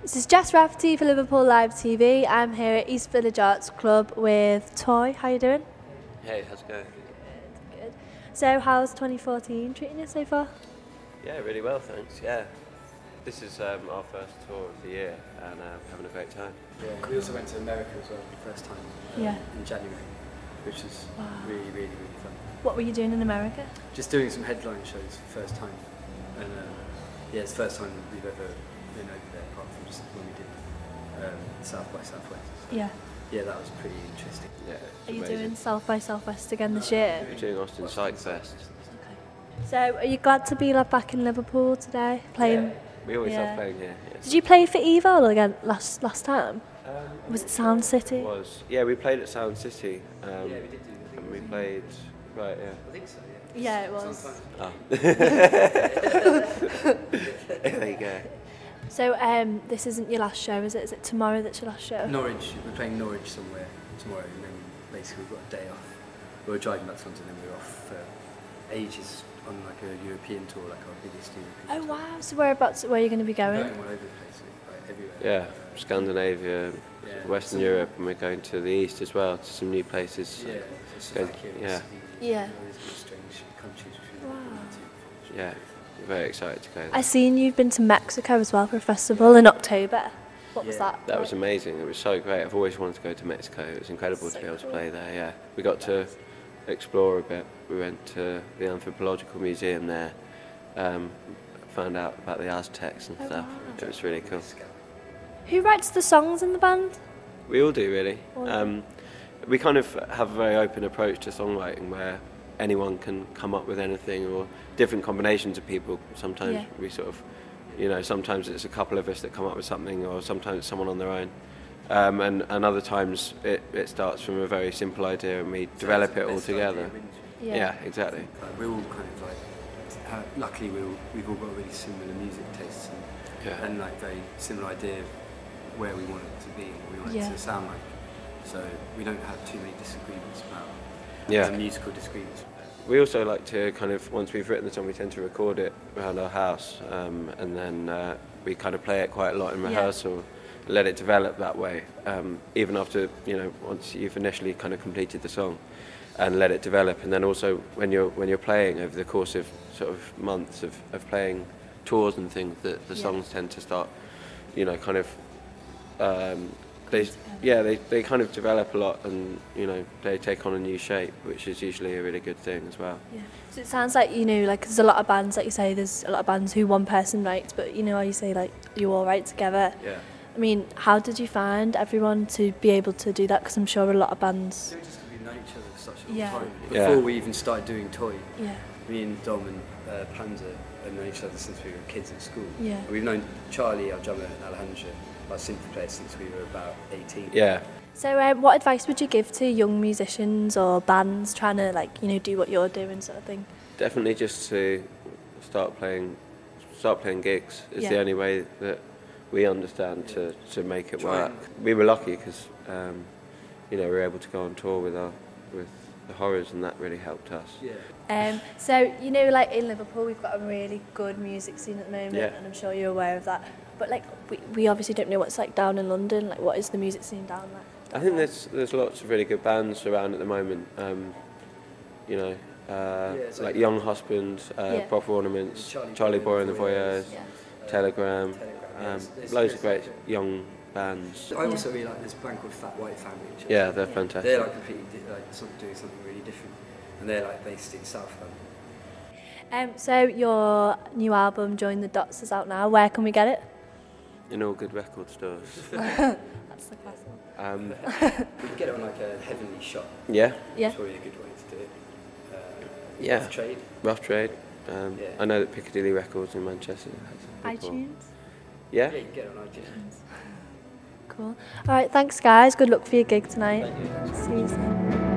This is Jess Rafferty for Liverpool Live TV. I'm here at East Village Arts Club with Toy. How you doing? Hey, how's it going? Good. So how's 2014 treating you so far? Yeah, really well, thanks. Yeah, this is our first tour of the year, and having a great time. Yeah, we also went to America as well for the first time. In January, which was really fun. What were you doing in America? Just doing some headline shows for the first time, and yeah, it's the first time we've ever been over there, apart from just when we did South by Southwest. So, yeah, that was pretty interesting. Yeah, are you amazing. doing South by Southwest again this year? We're doing Austin Psych Fest. Okay. So are you glad to be back in Liverpool today, playing? Yeah, we always love playing here. Yeah. Did you play for EVOL again last time? Was it Sound City? It was. Yeah, we played at Sound City. Yeah, we did do. And we played. Right, yeah. I think so. Yeah, it was. Oh. There you go. So this isn't your last show, is it? Is it tomorrow that's your last show? Norwich. We're playing Norwich somewhere tomorrow, and then basically we've got a day off. We were driving back to London, and then we were off for ages on like a European tour, like our biggest European tour. Wow! So whereabouts? Where are you going to be going? Going all over the place, like everywhere. Yeah, Scandinavia, Western Europe, and we're going to the east as well, to some new places. Yeah, so Slovakia, Yeah. all these strange countries which we've never been to before. Yeah, we're very excited to go there. I seen you've been to Mexico as well for a festival in October. What was that? That was amazing. It was so great. I've always wanted to go to Mexico. It was incredible to be able to play there. Yeah, we got to explore a bit. We went to the Anthropological Museum there. Found out about the Aztecs and stuff. Wow. It was really cool. Who writes the songs in the band? We all do, really. We kind of have a very open approach to songwriting where anyone can come up with anything, or different combinations of people. Sometimes we sort of, sometimes it's a couple of us that come up with something, or sometimes it's someone on their own. And other times it starts from a very simple idea and we develop it all together. Yeah, exactly. We're all kind of like, luckily we've all got really similar music tastes and like very similar idea of where we want it to be and what we want it to sound like. So we don't have too many disagreements about musical disagreements. We also like to kind of, once we've written the song, we tend to record it around our house, and then we kind of play it quite a lot in rehearsal, let it develop that way, even after, once you've initially kind of completed the song, and let it develop. And then also when you're playing over the course of sort of months of playing tours and things, the songs tend to start, kind of, they kind of develop a lot, and they take on a new shape, which is usually a really good thing as well. Yeah. So it sounds like like there's a lot of bands, like you say, there's a lot of bands who one person writes, but how you say like you all write together. Yeah. I mean, how did you find everyone to be able to do that? Because I'm sure a lot of bands. We've known each other for such a long time. Yeah. Before we even started doing Toy, Yeah. me and Dom and Panzer have known each other since we were kids at school. Yeah. And we've known Charlie, our drummer, and Alejandro, our synth player, since we were about 18. Yeah. So what advice would you give to young musicians or bands trying to do what you're doing, sort of thing? Definitely just to start playing gigs is the only way that we understand to make it work. We were lucky because we were able to go on tour with the Horrors, and that really helped us. Yeah. So like in Liverpool, we've got a really good music scene at the moment, and I'm sure you're aware of that. But we obviously don't know what's like down in London. Like, what is the music scene down there? I think there's lots of really good bands around at the moment. Like Young Husbands, Proper Ornaments, Charlie Boy and the Voyeurs, Telegram. Loads of great young bands. I also really like this band called Fat White Family. Yeah, they're fantastic. They're like completely doing something really different, and they're like based in South London. So your new album, Join the Dots, is out now. Where can we get it? In all good record stores. That's the class one. We can get it on like a Heavenly Shop. Yeah. Yeah. It's probably a good way to do it. Yeah. Rough Trade. I know that Piccadilly Records in Manchester has some iTunes? Yeah. Yeah, you can get it on iTunes. Cool. All right, thanks guys. Good luck for your gig tonight. Thank you. See you soon.